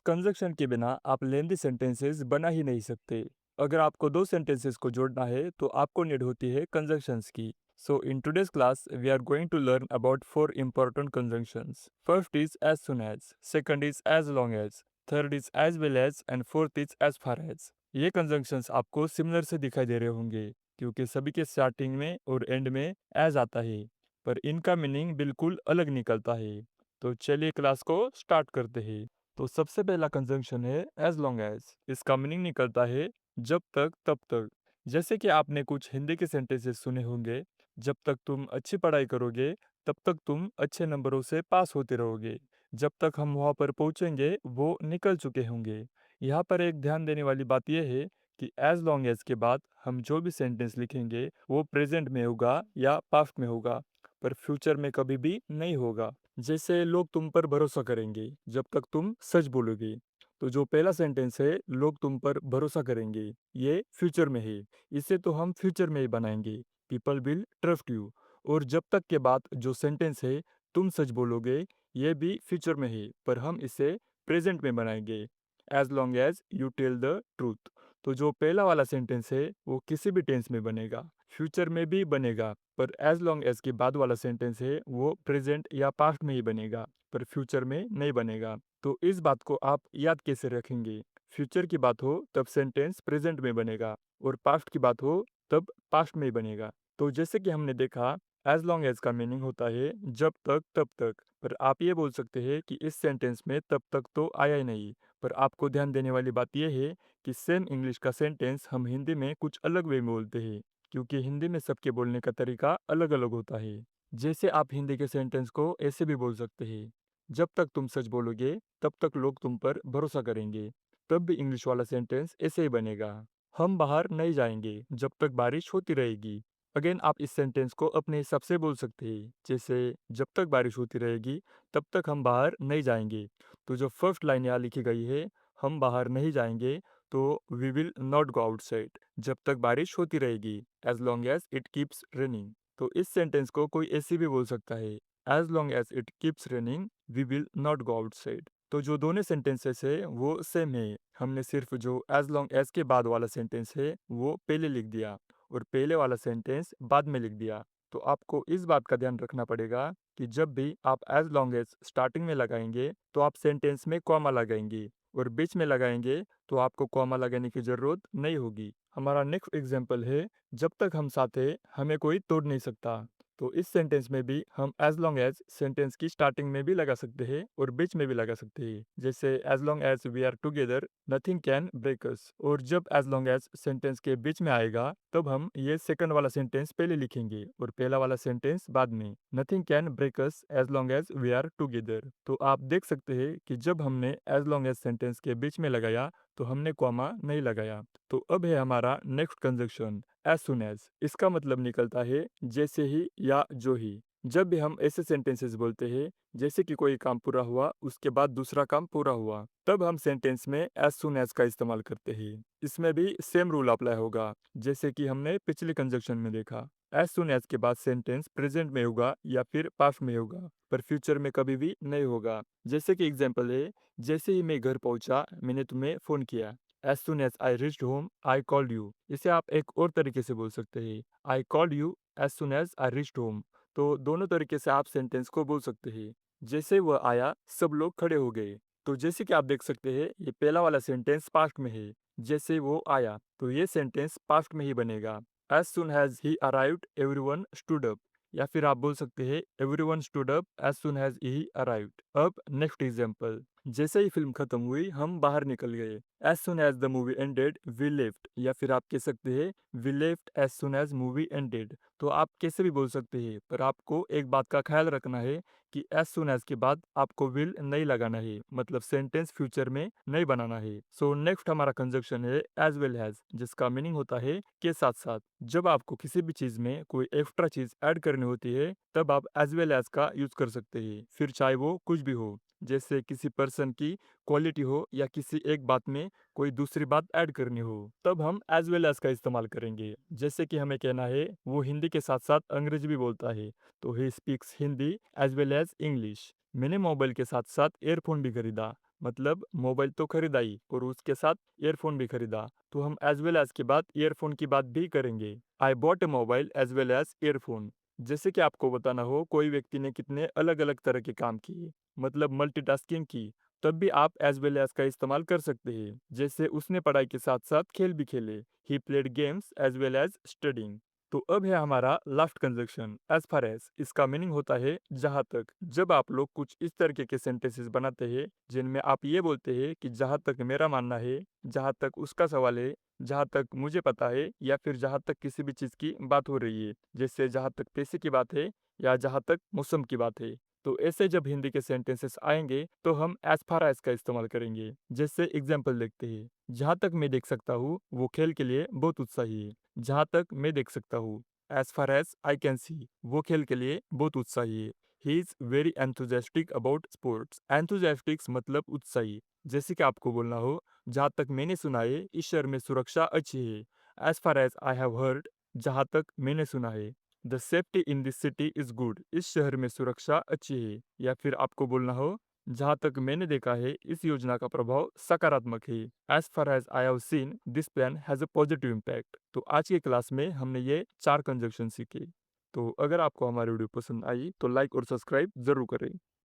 Conjunction के बिना आप लेंदी सेंटेंसेस बना ही नहीं सकते। अगर आपको दो सेंटेंसेस को जोड़ना है तो आपको नीड होती है कंजक्शंस की। So in today's class we are going to learn about four important conjunctions. First is as soon as, second is as long as, third is as well as and fourth is as far as. ये conjunctions आपको similar से दिखाई दे रहे होंगे क्योंकि सभी के starting में और एंड में एज आता है, पर इनका मीनिंग बिल्कुल अलग निकलता है। तो चलिए क्लास को स्टार्ट करते हैं। तो सबसे पहला कंजंक्शन है एज लॉन्ग एज। इसका मीनिंग निकलता है जब तक तब तक। जैसे कि आपने कुछ हिंदी के सेंटेंसेस सुने होंगे, जब तक तुम अच्छी पढ़ाई करोगे तब तक तुम अच्छे नंबरों से पास होते रहोगे, जब तक हम वहाँ पर पहुँचेंगे वो निकल चुके होंगे। यहाँ पर एक ध्यान देने वाली बात यह है कि एज लॉन्ग एज के बाद हम जो भी सेंटेंस लिखेंगे वो प्रेजेंट में होगा या पास्ट में होगा, पर फ्यूचर में कभी भी नहीं होगा। जैसे लोग तुम पर भरोसा करेंगे जब तक तुम सच बोलोगे। तो जो पहला सेंटेंस है लोग तुम पर भरोसा करेंगे, ये फ्यूचर में है। इसे तो हम फ्यूचर में ही बनाएंगे, पीपल विल ट्रस्ट यू। और जब तक के बाद जो सेंटेंस है तुम सच बोलोगे, ये भी फ्यूचर में है, पर हम इसे प्रेजेंट में बनाएंगे, as long as you tell the truth. तो जो पहला वाला सेंटेंस है वो किसी भी टेंस में बनेगा, फ्यूचर में भी बनेगा, पर एज लॉन्ग एज के बाद वाला सेंटेंस है वो प्रेजेंट या पास्ट में ही बनेगा, पर फ्यूचर में नहीं बनेगा। तो इस बात को आप याद कैसे रखेंगे? फ्यूचर की बात हो तब सेंटेंस प्रेजेंट में बनेगा और पास्ट की बात हो तब पास्ट में ही बनेगा। तो जैसे कि हमने देखा, एज लॉन्ग एज का मीनिंग होता है जब तक तब तक, पर आप ये बोल सकते हैं कि इस सेंटेंस में तब तक तो आया ही नहीं। पर आपको ध्यान देने वाली बात यह है कि सेम इंग्लिश का सेंटेंस हम हिंदी में कुछ अलग वे में बोलते हैं, क्योंकि हिंदी में सबके बोलने का तरीका अलग अलग होता है। जैसे आप हिंदी के सेंटेंस को ऐसे भी बोल सकते हैं, जब तक तुम सच बोलोगे तब तक लोग तुम पर भरोसा करेंगे। तब भी इंग्लिश वाला सेंटेंस ऐसे ही बनेगा, हम बाहर नहीं जाएंगे जब तक बारिश होती रहेगी। अगेन आप इस सेंटेंस को अपने हिसाब से बोल सकते हैं, जैसे जब तक बारिश होती रहेगी तब तक हम बाहर नहीं जाएंगे। तो जो फर्स्ट लाइन यहाँ लिखी गई है, हम बाहर नहीं जाएंगे, तो we will not go outside जब तक बारिश होती रहेगी, as long as it keeps raining. तो इस सेंटेंस को कोई ऐसे भी बोल सकता है, as long as it keeps raining we will not go outside. तो जो दोनों सेंटेंसेस है वो सेम है, हमने सिर्फ जो एज लॉन्ग एज के बाद वाला सेंटेंस है वो पहले लिख दिया और पहले वाला सेंटेंस बाद में लिख दिया। तो आपको इस बात का ध्यान रखना पड़ेगा कि जब भी आप एज लॉन्ग एज स्टार्टिंग में लगाएंगे तो आप सेंटेंस में कॉमा लगाएंगे, और बीच में लगाएंगे तो आपको कॉमा लगाने की जरूरत नहीं होगी। हमारा नेक्स्ट एग्जाम्पल है, जब तक हम साथ हैं हमें कोई तोड़ नहीं सकता। तो इस सेंटेंस में भी हम एज लॉन्ग एज सेंटेंस की स्टार्टिंग में भी लगा सकते हैं और बीच में भी लगा सकते हैं, जैसे as long as we are together nothing can break us. और जब एज लॉन्ग एज सेंटेंस के बीच में आएगा तब हम ये सेकंड वाला सेंटेंस पहले लिखेंगे और पहला वाला सेंटेंस बाद में, nothing can break us as long as we are together. तो आप देख सकते हैं कि जब हमने एज लॉन्ग एज सेंटेंस के बीच में लगाया तो हमने कॉमा नहीं लगाया। तो अब है हमारा next conjunction, as soon as. इसका मतलब निकलता है जैसे ही या जो ही। जब भी हम ऐसे सेंटेंसेस बोलते हैं जैसे कि कोई काम पूरा हुआ उसके बाद दूसरा काम पूरा हुआ, तब हम सेंटेंस में एज सुन एज का इस्तेमाल करते हैं। इसमें भी सेम रूल अप्लाई होगा जैसे कि हमने पिछले कंजक्शन में देखा, एज सुन एज के बाद सेंटेंस प्रेजेंट में होगा या फिर पास्ट में होगा, पर फ्यूचर में कभी भी नहीं होगा। जैसे कि एग्जाम्पल है, जैसे ही मैं घर पहुंचा मैंने तुम्हें फोन किया, as soon as I reached home I called you. इसे आप एक और तरीके से बोल सकते हैं, I called you as soon as I reached home. तो दोनों तरीके से आप सेंटेंस को बोल सकते हैं। जैसे वह आया सब लोग खड़े हो गए। तो जैसे कि आप देख सकते हैं ये पहला वाला सेंटेंस पास्ट में है, जैसे वो आया तो ये सेंटेंस पास्ट में ही बनेगा, as soon has he arrived everyone stood up. या फिर आप बोल सकते हैं everyone stood up as soon has he arrived. अब नेक्स्ट एग्जांपल, जैसे ही फिल्म खत्म हुई हम बाहर निकल गए, as soon as the movie ended we left. या फिर आप कह सकते हैं we left as soon as movie ended. तो आप कैसे भी बोल सकते हैं, पर आपको एक बात का ख्याल रखना है कि एज सुन एज के बाद आपको विल नहीं लगाना है, मतलब सेंटेंस फ्यूचर में नहीं बनाना है। सो नेक्स्ट हमारा कंजक्शन है एज वेल हैज, जिसका मीनिंग होता है के साथ साथ। जब आपको किसी भी चीज में कोई एक्स्ट्रा चीज ऐड करनी होती है तब आप एज वेल एज का यूज कर सकते हैं, फिर चाहे वो कुछ भी हो, जैसे किसी पर्सन की क्वालिटी हो या किसी एक बात में कोई दूसरी बात ऐड करनी हो, तब हम एज वेल एज का इस्तेमाल करेंगे। जैसे कि हमें कहना है वो हिंदी के साथ साथ अंग्रेजी भी बोलता है, तो he speaks Hindi as well as English. मैंने मोबाइल के साथ साथ एयरफोन भी खरीदा, मतलब मोबाइल तो खरीदा ही और उसके साथ ईयरफोन भी खरीदा, तो हम एज वेल एज के बाद ईयरफोन की बात भी करेंगे। I bought a mobile as well as earphone. जैसे कि आपको बताना हो कोई व्यक्ति ने कितने अलग अलग तरह के काम किए, मतलब मल्टीटास्किंग की, तब भी आप एज वेल एज का इस्तेमाल कर सकते हैं। जैसे उसने पढ़ाई के साथ साथ खेल भी खेले, he played games as well as studying. तो अब है हमारा last conjunction as far as. इसका मीनिंग होता है जहां तक। जब आप लोग कुछ इस तरीके के सेंटेंसेस बनाते हैं जिनमें आप ये बोलते हैं कि जहां तक मेरा मानना है, जहां तक उसका सवाल है, जहां तक मुझे पता है, या फिर जहां तक किसी भी चीज की बात हो रही है, जैसे जहां तक पैसे की बात है या जहां तक मौसम की बात है। तो ऐसे जब हिंदी के सेंटेंसेस आएंगे तो हम एज फार एज का इस्तेमाल करेंगे। जैसे एग्जाम्पल देखते हैं, जहां तक मैं देख सकता हूँ वो खेल के लिए बहुत उत्साही है। जहां तक मैं देख सकता हूँ, as far as I can see, वो खेल के लिए बहुत उत्साही है। He is very enthusiastic about sports. Enthusiastics मतलब उत्साही। जैसे कि आपको बोलना हो, जहां तक मैंने सुना है इस शहर में सुरक्षा अच्छी है। As far as I have heard, जहां तक मैंने सुना है। The safety in this city is good, इस शहर में सुरक्षा अच्छी है। या फिर आपको बोलना हो, जहां तक मैंने देखा है इस योजना का प्रभाव सकारात्मक है। As far as I have seen this plan has a positive impact. तो आज की क्लास में हमने ये 4 कंजक्शन सीखे। तो अगर आपको हमारी वीडियो पसंद आई तो लाइक और सब्सक्राइब जरूर करें।